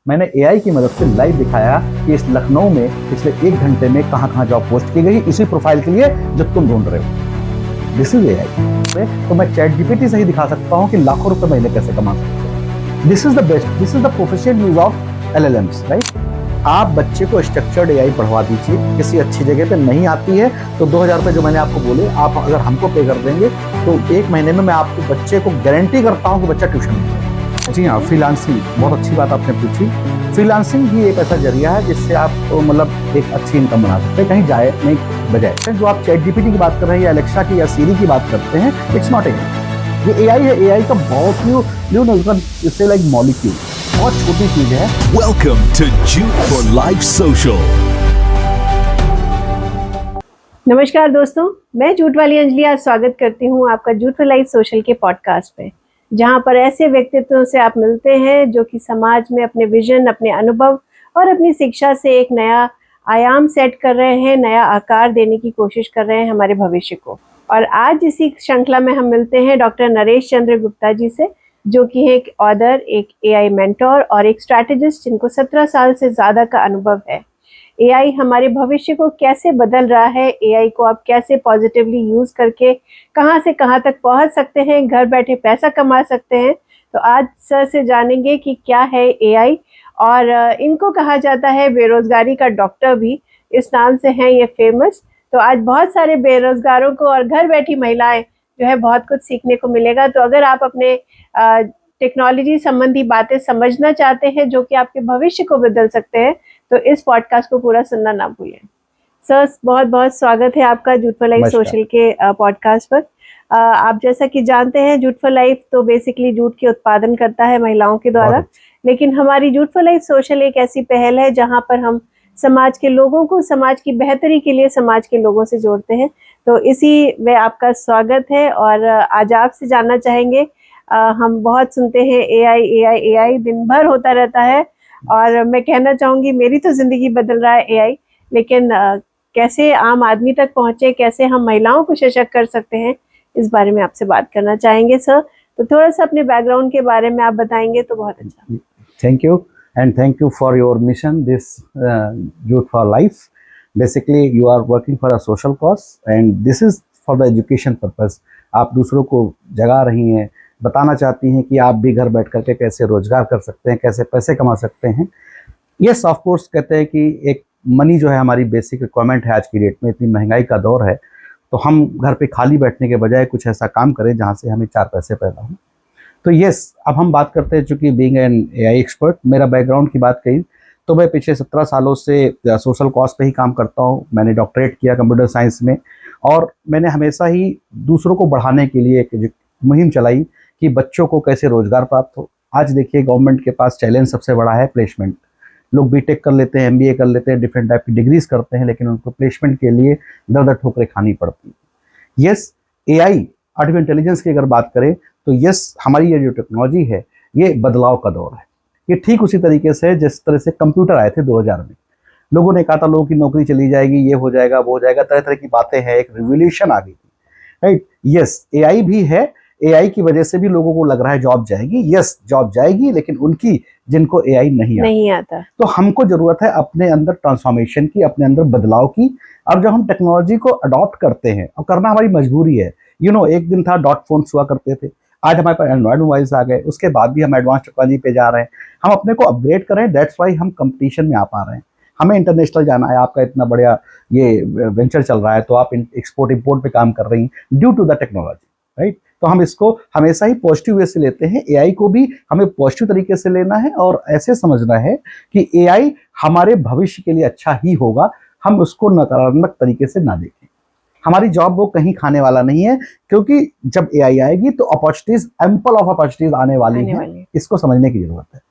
मैंने एआई की मदद से लाइव दिखाया कि इस लखनऊ में पिछले 1 घंटे में कहां जॉब पोस्ट की गई इसी प्रोफाइल के लिए जो तुम ढूंढ रहे हो। This is AI. तो मैं चैट जीपीटी से ही दिखा सकता हूं कि लाखों रुपए महीने कैसे कमा सकते हो। This is the best, this is the professional use of LLMs, right. आप बच्चे को स्ट्रक्चर्ड एआई पढ़वा दीजिए, किसी अच्छी जगह पे नहीं आती है तो 2000 रुपए जो मैंने आपको बोले, आप अगर हमको पे कर देंगे तो 1 महीने में मैं आपको बच्चे को गारंटी करता हूं कि बच्चा ट्यूशन में जाएगा। जी हाँ, फ्रीलांसिंग बहुत अच्छी बात आपने पूछी। फ्रीलांसिंग भी एक ऐसा जरिया है जिससे आप मतलब एक अच्छी इनकम बना सकते हैं, कहीं जाए नहीं बजाय। जो आप चैट जीपीटी की बात कर रहे हैं या एलेक्सा की या सीरी की बात करते हैं, इट्स नॉट एआई। ये एआई है। एआई का बहुत इससे लाइक मॉलिक्यूल, बहुत छोटी चीज है। Welcome to jute for life social. नमस्कार दोस्तों, मैं जूट वाली अंजलि आज स्वागत करती हूँ आपका जूट फॉर लाइफ सोशल के पॉडकास्ट पे, जहाँ पर ऐसे व्यक्तित्वों से आप मिलते हैं जो कि समाज में अपने विजन, अपने अनुभव और अपनी शिक्षा से एक नया आयाम सेट कर रहे हैं, नया आकार देने की कोशिश कर रहे हैं हमारे भविष्य को। और आज इसी श्रृंखला में हम मिलते हैं डॉक्टर नरेश चंद्र गुप्ता जी से, जो कि है एक ऑथर, एक एआई मेंटोर और एक स्ट्रैटेजिस्ट, जिनको 17 साल से ज़्यादा का अनुभव है। एआई हमारे भविष्य को कैसे बदल रहा है, एआई को आप कैसे पॉजिटिवली यूज़ करके कहाँ से कहाँ तक पहुँच सकते हैं, घर बैठे पैसा कमा सकते हैं। तो आज सर से जानेंगे कि क्या है एआई, और इनको कहा जाता है बेरोजगारी का डॉक्टर भी, इस नाम से हैं ये फेमस। तो आज बहुत सारे बेरोजगारों को और घर बैठी महिलाएं जो है बहुत कुछ सीखने को मिलेगा। तो अगर आप अपने टेक्नोलॉजी संबंधी बातें समझना चाहते हैं जो कि आपके भविष्य को बदल सकते हैं, तो इस पॉडकास्ट को पूरा सुनना ना भूलें। सर, बहुत बहुत स्वागत है आपका जूट फॉर लाइफ सोशल के पॉडकास्ट पर। आप जैसा कि जानते हैं, जूट फॉर लाइफ तो बेसिकली जूट के उत्पादन करता है महिलाओं के द्वारा, लेकिन हमारी जूट फॉर लाइफ सोशल एक ऐसी पहल है जहां पर हम समाज के लोगों को समाज की बेहतरी के लिए समाज के लोगों से जोड़ते हैं। तो इसी में आपका स्वागत है। और आज आपसे जानना चाहेंगे, हम बहुत सुनते हैं एआई एआई एआई, दिन भर होता रहता है, और मैं कहना चाहूँगी मेरी तो ज़िंदगी बदल रहा है एआई, लेकिन कैसे आम आदमी तक पहुँचे, कैसे हम महिलाओं को सशक्त कर सकते हैं, इस बारे में आपसे बात करना चाहेंगे सर। तो थोड़ा सा अपने बैकग्राउंड के बारे में आप बताएंगे तो बहुत अच्छा। Thank you and thank you for your mission this jute for life. Basically you are working for a social cause and this is for the education purpose. आप दूसरों को जगा रही हैं, बताना चाहती हैं कि आप भी घर बैठ करके कैसे रोजगार कर सकते हैं, कैसे पैसे कमा सकते हैं। यस, ऑफ कोर्स, कहते हैं कि एक मनी जो है हमारी बेसिक रिक्वायरमेंट है आज की डेट में। इतनी महंगाई का दौर है तो हम घर पे खाली बैठने के बजाय कुछ ऐसा काम करें जहाँ से हमें 4 पैसे पैदा हों। तो यस, अब हम बात करते हैं, चूँकि बीइंग एन एआई एक्सपर्ट, मेरा बैकग्राउंड की बात कही तो मैं पिछले 17 सालों से सोशल कॉज पे ही काम करता हूँ। मैंने डॉक्टरेट किया कंप्यूटर साइंस में, और मैंने हमेशा ही दूसरों को बढ़ाने के लिए एक मुहिम चलाई कि बच्चों को कैसे रोजगार प्राप्त हो। आज देखिए, गवर्नमेंट के पास चैलेंज सबसे बड़ा है प्लेसमेंट। लोग बीटेक कर लेते हैं, एमबीए कर लेते हैं, डिफरेंट टाइप की डिग्रीज करते हैं, लेकिन उनको प्लेसमेंट के लिए दर ठोकरें खानी पड़ती है। यस, एआई, आर्टिफिशियल इंटेलिजेंस की अगर बात करें तो यस, हमारी ये जो टेक्नोलॉजी है ये बदलाव का दौर है। ये ठीक उसी तरीके से जिस तरह से कंप्यूटर आए थे 2000 में। लोगों ने कहा था लोगों की नौकरी चली जाएगी, ये हो जाएगा, वो हो जाएगा, तरह तरह की बातें हैं, एक रिवोल्यूशन आ गई थी, राइट। यस, एआई भी है। एआई की वजह से भी लोगों को लग रहा है जॉब जाएगी। यस, जॉब जाएगी, लेकिन उनकी जिनको एआई नहीं आता। तो हमको जरूरत है अपने अंदर ट्रांसफॉर्मेशन की, अपने अंदर बदलाव की। अब जब हम टेक्नोलॉजी को अडॉप्ट करते हैं, और करना हमारी मजबूरी है। एक दिन था डॉट फोन्स हुआ करते थे, आज हमारे पास एंड्रॉइड मोबाइल्स आ गए, उसके बाद भी हम एडवांस टेक्नोलॉजी पे जा रहे हैं। हम अपने को अपग्रेड कर रहे हैं, दैट्स वाई हम कंपटीशन में आ पा रहे हैं। हमें इंटरनेशनल जाना है, आपका इतना बढ़िया ये वेंचर चल रहा है, तो आप एक्सपोर्ट इंपोर्ट पे काम कर रही हैं due to the technology, right. तो हम इसको हमेशा ही पॉजिटिव वे से लेते हैं। एआई को भी हमें पॉजिटिव तरीके से लेना है और ऐसे समझना है कि एआई हमारे भविष्य के लिए अच्छा ही होगा। हम उसको नकारात्मक तरीके से ना देखें। हमारी जॉब वो कहीं खाने वाला नहीं है, क्योंकि जब एआई आएगी तो अपॉर्चुनिटीज, एम्पल ऑफ अपॉर्चुनिटीज आने वाली हैं। इसको समझने की जरूरत है।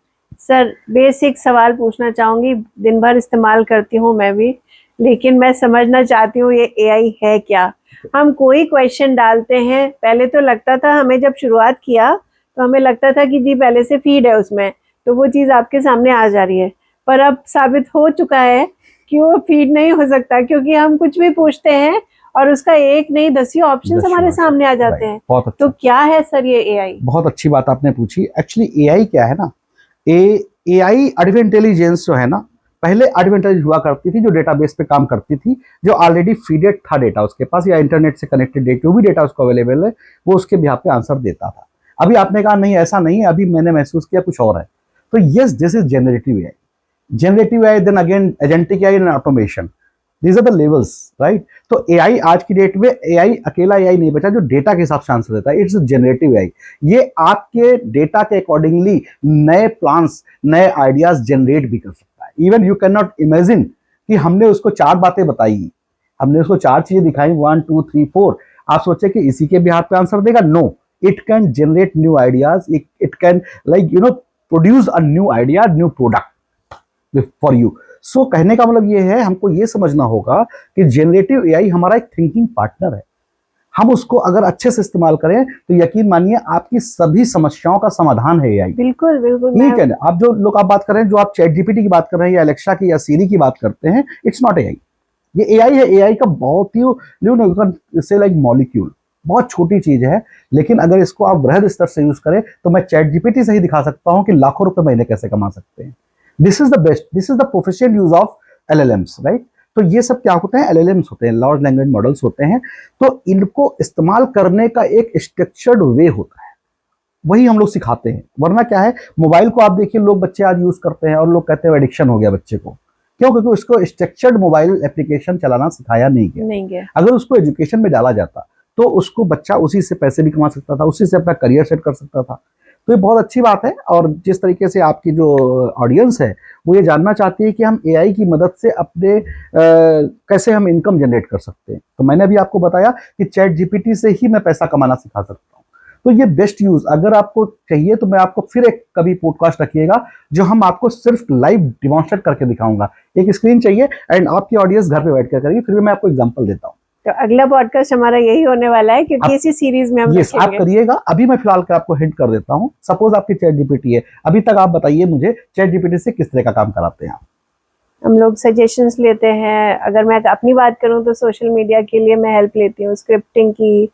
सर, बेसिक सवाल पूछना चाहूंगी, दिन भर इस्तेमाल करती हूँ मैं भी, लेकिन मैं समझना चाहती हूँ ये एआई है क्या। हम कोई क्वेश्चन डालते हैं, पहले तो लगता था, हमें जब शुरुआत किया तो हमें लगता था कि जी पहले से फीड है उसमें, तो वो चीज़ आपके सामने आ जा रही है। पर अब साबित हो चुका है कि वो फीड नहीं हो सकता, क्योंकि हम कुछ भी पूछते हैं और उसका एक नहीं 10 ऑप्शन हमारे सामने आ जाते हैं। अच्छा। तो क्या है सर ये एआई? बहुत अच्छी बात आपने पूछी। एक्चुअली एआई क्या है ना, ए एआई आर्टिफिशियल इंटेलिजेंस जो है ना, पहले आर्टिफिशियल इंटेलिजेंस हुआ करती थी जो डेटाबेस पे काम करती थी, जो ऑलरेडी फीडेड था डेटा उसके पास, या इंटरनेट से कनेक्टेड डेटा, जो भी डेटा उसको अवेलेबल है वो उसके बिहाफ पे आंसर देता था। अभी आपने कहा नहीं ऐसा नहीं है, अभी मैंने महसूस किया कुछ और है। तो yes, this is generative AI. Generative AI, then again agentic AI and automation, these are the levels, right. तो एआई आज की डेट में, एआई अकेला एआई नहीं बचा जो डेटा के हिसाब से आंसर देता है, इट्स जनरेटिव एआई। ये आपके डेटा के अकॉर्डिंगली नए प्लान्स, नए आइडियाज जनरेट भी कर सकता है। Even you can not imagine कि हमने उसको 4 बातें बताई, हमने उसको 4 चीजें दिखाई, 1 2 3 4, आप सोचे कि इसी के बिहाफ पे आंसर देगा? No, it can generate new ideas, it can like produce a new idea, new product for you. So कहने का मतलब ये है, हमको ये समझना होगा कि जनरेटिव एआई हमारा एक थिंकिंग पार्टनर है। हम उसको अगर अच्छे से इस्तेमाल करें तो यकीन मानिए आपकी सभी समस्याओं का समाधान है एआई। बिल्कुल बिल्कुल। ठीक है ना। आप जो लोग आप बात कर रहे हैं, जो आप चैट जीपीटी की बात कर रहे हैं या अलेक्सा की या सीरी की बात करते हैं, इट्स नॉट एआई, ये एआई है। एआई का बहुत ही से लाइक मॉलिक्यूल, बहुत छोटी चीज है, लेकिन अगर इसको आप वृहद स्तर से यूज करें तो मैं चैट जीपीटी से ही दिखा सकता हूं कि लाखों रुपए महीने कैसे कमा सकते हैं। This is the best, this is the professional use of LLMs, right. तो ये सब क्या होते हैं? एलएलएम्स होते हैं, लार्ज लैंग्वेज मॉडल्स होते हैं। तो इनको इस्तेमाल करने का एक स्ट्रक्चर्ड वे होता है, वही हम लोग सिखाते हैं। वरना क्या है, मोबाइल को आप देखिए, लोग बच्चे आज यूज करते हैं और लोग कहते हैं एडिक्शन हो गया बच्चे को। क्यों? क्योंकि उसको स्ट्रक्चर्ड मोबाइल एप्लीकेशन चलाना सिखाया नहीं गया। अगर उसको एजुकेशन में डाला जाता तो उसको बच्चा उसी से पैसे भी कमा सकता था, उसी से अपना करियर सेट कर सकता था। तो ये बहुत अच्छी बात है। और जिस तरीके से आपकी जो ऑडियंस है वो ये जानना चाहती है कि हम एआई की मदद से अपने कैसे हम इनकम जनरेट कर सकते हैं, तो मैंने अभी आपको बताया कि चैट जीपीटी से ही मैं पैसा कमाना सिखा सकता हूँ। तो ये बेस्ट यूज, अगर आपको चाहिए तो मैं आपको फिर एक कभी पॉडकास्ट रखिएगा जो हम आपको सिर्फ लाइव डिमॉन्स्ट्रेट करके दिखाऊंगा। एक स्क्रीन चाहिए एंड आपकी ऑडियंस घर पे बैठ कर करेगी, फिर भी मैं आपको एग्जांपल देता हूँ। तो अगला पॉडकास्ट हमारा यही होने वाला है, क्योंकि इसी सीरीज में हम आप करिएगा। अभी मैं फिलहाल आपको हिंट कर देता हूँ। सपोज आपकी चैट जीपीटी है, अभी तक आप बताइए मुझे चैट जीपीटी से किस तरह का काम कराते हैं आप? हम लोग सजेशंस लेते हैं। अगर मैं अपनी बात करूं तो सोशल मीडिया के लिए मैं हेल्प लेती हूँ, स्क्रिप्टिंग की,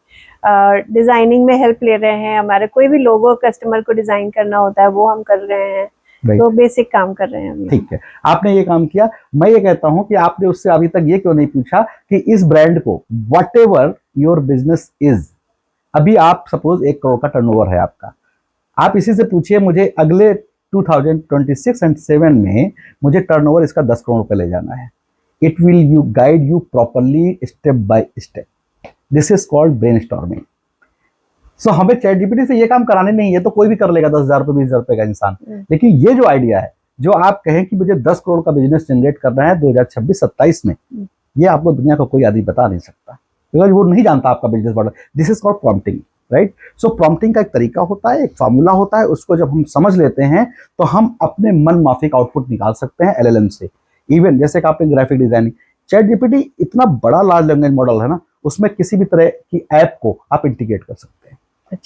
डिजाइनिंग में हेल्प ले रहे हैं। हमारे कोई भी लोगो कस्टमर को डिजाइन करना होता है वो हम कर रहे हैं। तो बेसिक काम कर रहे हैं। ठीक है, आपने ये काम किया। मैं ये कहता हूं कि आपने उससे अभी तक ये क्यों नहीं पूछा कि इस ब्रांड को, what ever your business is, अभी आप सपोज 1 करोड़ का टर्नओवर है आपका, आप इसी से पूछिए मुझे अगले 2026 एंड 7 में मुझे टर्नओवर इसका 10 करोड़ रुपए ले जाना है। It will you guide you properly step by step. This is called brainstorming. So हमें चैट जीपीटी से ये काम कराने नहीं है, तो कोई भी कर लेगा 10,000 रुपये 20,000 रुपये का इंसान। लेकिन ये जो आइडिया है, जो आप कहें कि मुझे 10 करोड़ का बिजनेस जनरेट करना है 2026-27 में, ये आपको दुनिया का कोई आदमी बता नहीं सकता, बिकॉज वो नहीं जानता आपका business model. This is called prompting, right. So prompting का एक तरीका होता है, एक फॉर्मूला होता है, उसको जब हम समझ लेते हैं तो हम अपने मन माफिक आउटपुट निकाल सकते हैं एलएलएम से। इवन जैसे कि आपने ग्राफिक डिजाइनिंग, चैट जीपीटी इतना बड़ा लार्ज लैंग्वेज मॉडल है ना, उसमें किसी भी तरह की ऐप को आप इंटीग्रेट कर सकते हैं।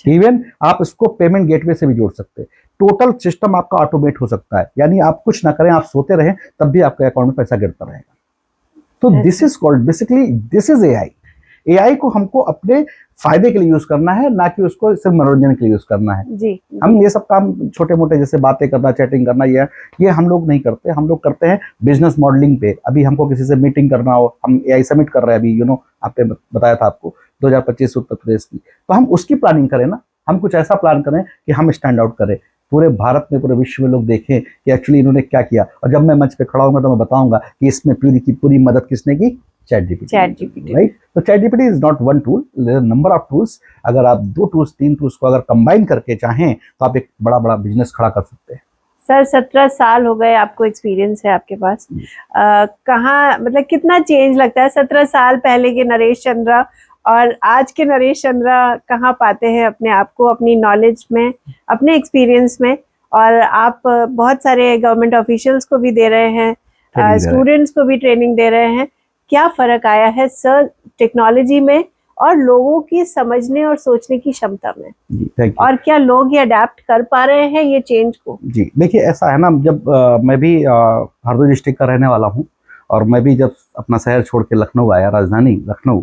इवन आप इसको पेमेंट गेटवे से भी जोड़ सकते हैं। टोटल सिस्टम आपका ऑटोमेट हो सकता है, यानी आप कुछ ना करें, आप सोते रहें तब भी आपके अकाउंट में पैसा गिरता रहेगा। तो this is called basically, this is AI. AI को हमको अपने फायदे के लिए यूज करना है, ना कि उसको सिर्फ मनोरंजन के लिए यूज करना है। जी। हम ये सब काम छोटे मोटे जैसे बातें करना, चैटिंग करना, ये हम लोग नहीं करते। हम लोग करते हैं बिजनेस मॉडलिंग पे। अभी हमको किसी से मीटिंग करना हो, हम एआई समिट कर रहे हैं अभी, आपने बताया था आपको 2025 उत्तर प्रदेश की, तो हम उसकी प्लानिंग करें ना। हम कुछ ऐसा प्लान करें कि हम स्टैंड आउट करें, पूरे भारत में, पूरे विश्व में लोग देखें कि एक्चुअली इन्होंने क्या किया। और जब मैं मंच पे खड़ा होऊंगा तो मैं बताऊंगा कि इसमें पूरी की पूरी मदद किसने की? ChatGPT, right. तो ChatGPT is not one tool, number of tools. अगर आप 2 टूल्स 3 टूल्स को अगर कंबाइन करके चाहें तो आप एक बड़ा बड़ा बिजनेस खड़ा कर सकते हैं। सर 17 साल हो गए आपको एक्सपीरियंस है आपके पास, कहाँ मतलब कितना चेंज लगता है 17 साल पहले के नरेश चंद्रा और आज के नरेश चंद्रा कहाँ पाते हैं अपने आप को, अपनी नॉलेज में, अपने एक्सपीरियंस में? और आप बहुत सारे गवर्नमेंट ऑफिशियल्स को भी दे रहे हैं, स्टूडेंट्स को भी ट्रेनिंग दे रहे हैं। क्या फर्क आया है सर टेक्नोलॉजी में और लोगों की समझने और सोचने की क्षमता में? और क्या लोग ये अडेप्ट कर पा रहे हैं ये चेंज को? जी देखिए, ऐसा है ना, जब मैं भी हरदोई डिस्ट्रिक्ट का रहने वाला हूँ और मैं भी जब अपना शहर छोड़ के लखनऊ आया, राजधानी लखनऊ,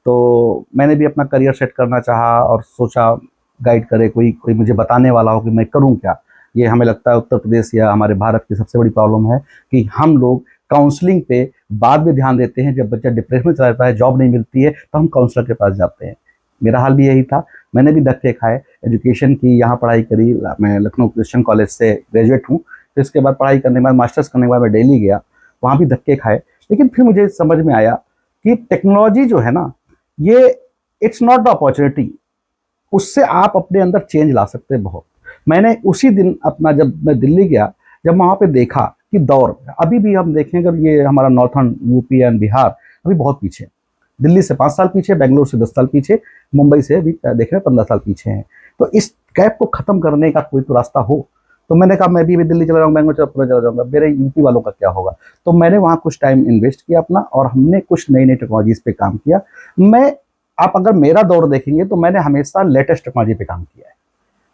तो मैंने भी अपना करियर सेट करना चाहा और सोचा गाइड करे कोई मुझे बताने वाला हो कि मैं करूं क्या। ये हमें लगता है उत्तर प्रदेश या हमारे भारत की सबसे बड़ी प्रॉब्लम है कि हम लोग काउंसलिंग पे बाद में ध्यान देते हैं। जब बच्चा डिप्रेशन में चला जाता है, जॉब नहीं मिलती है, तो हम काउंसलर के पास जाते हैं। मेरा हाल भी यही था, मैंने भी धक्के खाए। एजुकेशन की यहाँ पढ़ाई करी, मैं लखनऊ क्रिश्चियन कॉलेज से ग्रेजुएट हूँ। फिर इसके बाद पढ़ाई करने के बाद मास्टर्स करने के बाद मैं दिल्ली गया, वहाँ भी धक्के खाए। लेकिन फिर मुझे समझ में आया कि टेक्नोलॉजी जो है ना, ये इट्स नॉट द अपॉर्चुनिटी, उससे आप अपने अंदर चेंज ला सकते हैं बहुत। मैंने उसी दिन अपना, जब मैं दिल्ली गया, जब वहाँ पे देखा कि दौर अभी भी हम देखें अगर, ये हमारा नॉर्थन यूपी एंड बिहार अभी बहुत पीछे है। दिल्ली से 5 साल पीछे, बेंगलोर से 10 साल पीछे, मुंबई से भी देख रहे हैं 15 साल पीछे हैं। तो इस गैप को खत्म करने का कोई तो रास्ता हो। तो मैंने कहा मैं भी दिल्ली चला जाऊँगा, बेंगलोर चला जाऊँगा, मेरे यूपी वालों का क्या होगा। तो मैंने वहाँ कुछ टाइम इन्वेस्ट किया अपना, और हमने कुछ नई नई टेक्नोलॉजीज पे काम किया। आप अगर मेरा दौर देखेंगे तो मैंने हमेशा लेटेस्ट टेक्नोलॉजी पे काम किया है।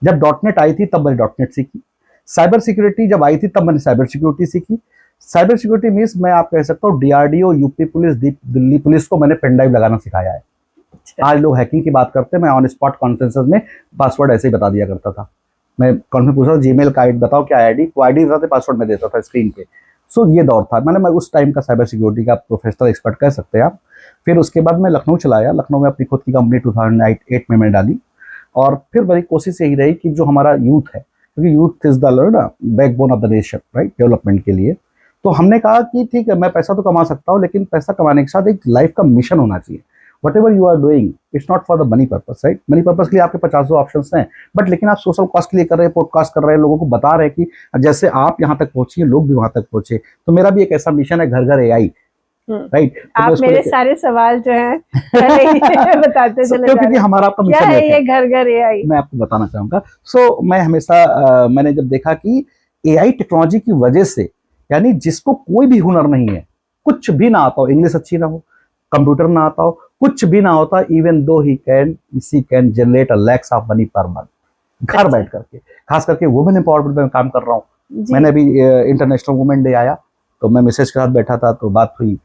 जब डॉटनेट आई थी तब मैंने डॉटनेट सीखी। साइबर सिक्योरिटी जब आई थी तब मैंने साइबर सिक्योरिटी सीखी। साइबर सिक्योरिटी मीन्स मैं आप कह सकता हूँ DRDO, UP police, Delhi police को मैंने पेन ड्राइव लगाना सिखाया है। आज लोग हैकिंग की बात करते हैं, मैं ऑन स्पॉट कॉन्फ्रेंसेस में पासवर्ड ऐसे ही बता दिया करता था। मैं कॉन्फ्रेंस पूछा जीमेल का आईडी बताओ, क्या आईडी, वो आईडी बताते, पासवर्ड में देता था स्क्रीन पे। सो ये दौर था। मैं उस टाइम का साइबर सिक्योरिटी का प्रोफेशनल एक्सपर्ट कह सकते हैं आप। फिर उसके बाद मैं लखनऊ चला आया। लखनऊ में अपनी खुद की कंपनी 2008 में मैंने डाली, और फिर मेरी कोशिश यही रही कि जो हमारा यूथ है, क्योंकि youth is the backbone of the nation, right, development के लिए। तो हमने कहा कि ठीक है, मैं पैसा तो कमा सकता हूँ, लेकिन पैसा कमाने के साथ एक लाइफ का मिशन होना चाहिए। Whatever you are doing, it's not for the money purpose, right. Money purpose के लिए आपके 50 ऑप्शंस हैं, बट लेकिन आप सोशल कॉज के लिए कर रहे हैं, पॉडकास्ट कर रहे हैं, लोगों को बता रहे हैं कि जैसे आप यहाँ तक पहुंचिए, लोग भी वहां तक पहुंचे। तो मेरा भी एक ऐसा मिशन है, घर घर एआई, राइट। आप मेरे सारे सवाल जो है पहले ही बताते चले जा रहे हैं। क्योंकि हमारा आपका मिशन क्या है ये घर घर एआई, मैं आपको बताना चाहूंगा। मैं हमेशा मैंने जब देखा कि एआई टेक्नोलॉजी की वजह से, यानी जिसको कोई भी हुनर नहीं है, कुछ भी ना आता हो, इंग्लिश अच्छी ना हो, कंप्यूटर ना आता हो, कुछ भी ना होता, even though he can generate a lakhs of money per month, घर बैठ करके। खास करके वुमेन एम्पावरमेंट में काम कर रहा हूँ। मैंने अभी इंटरनेशनल वुमेन डे आया, तो मैं मिसेज के साथ बैठा था, तो बात हुई,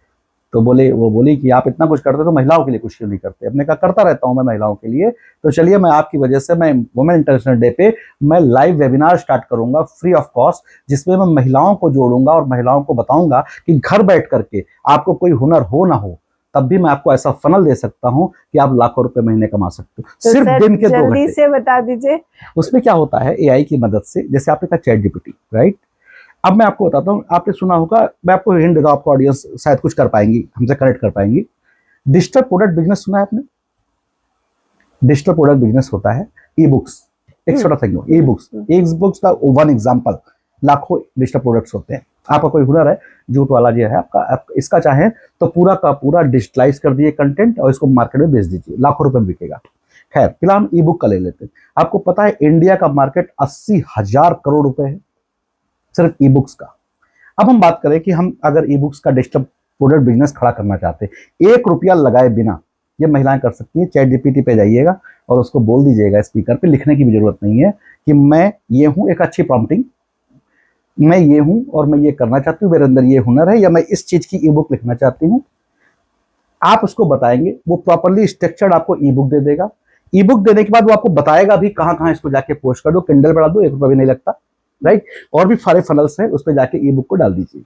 तो वो बोली कि आप इतना कुछ करते तो महिलाओं के लिए कुछ क्यों नहीं करते। अपने कहा करता रहता हूं मैं महिलाओं के लिए। तो चलिए, मैं आपकी वजह से मैं वुमेन इंटरनेशनल डे पे मैं लाइव वेबिनार स्टार्ट करूंगा फ्री ऑफ कॉस्ट, जिसमें मैं महिलाओं को जोड़ूंगा और महिलाओं को बताऊंगा कि घर बैठ करके आपको कोई हुनर हो ना हो, तब भी मैं आपको ऐसा फनल दे सकता हूं कि आप लाखों रुपए महीने कमा सकते हो, तो सिर्फ दिन के 2 घंटे। जल्दी से बता दीजिए। उसमें क्या होता है, एआई की मदद से, जैसे आपने कहा चैट जीपीटी, राइट। अब मैं आपको बताता हूँ, आपने सुना होगा, मैं आपको हिंट देता हूँ, आपको ऑडियंस शायद कुछ कर पाएंगी, हमसे कनेक्ट कर पाएंगी। डिजिटल प्रोडक्ट बिजनेस सुना है आपने? डिजिटल प्रोडक्ट बिजनेस होता है ई बुक्स, एक छोटा सा ई बुक्स का वन एग्जाम्पल, लाखों डिजिटल प्रोडक्ट्स होते हैं। आपका कोई हुनर है, जूट वाला जो है आपका, आप इसका चाहें तो पूरा का पूरा डिजिटलाइज कर दिए कंटेंट और इसको मार्केट में बेच दीजिए, लाखों रुपए में बिकेगा। खैर, फिलहाल हम ई बुक का ले लेते हैं। आपको पता है इंडिया का मार्केट 80,000 करोड़ रुपए है सिर्फ ई बुक्स का। अब हम बात करें कि हम अगर ई बुक्स का डिजिटल प्रोडक्ट बिजनेस खड़ा करना चाहते हैं, 1 रुपया लगाए बिना, ये महिलाएं कर सकती हैं। चैट जीपीटी पे जाइएगा और उसको बोल दीजिएगा स्पीकर पे, लिखने की भी जरूरत नहीं है, कि मैं ये हूं, एक अच्छी प्रॉम्प्टिंग, मैं ये हूं और मैं ये करना चाहती हूँ, मेरे अंदर ये हुनर है, या मैं इस चीज की ई बुक लिखना चाहती हूँ। आप उसको बताएंगे, वो प्रॉपरली स्ट्रक्चर्ड आपको ई बुक दे देगा। ई बुक देने के बाद वो आपको बताएगा भी कहाँ कहाँ इसको जाके पोस्ट कर दो, किंडल बढ़ा दो, 1 रुपया भी नहीं लगता, राइट। और भी सारे फनल्स हैं, उस पर जाके ई बुक को डाल दीजिए।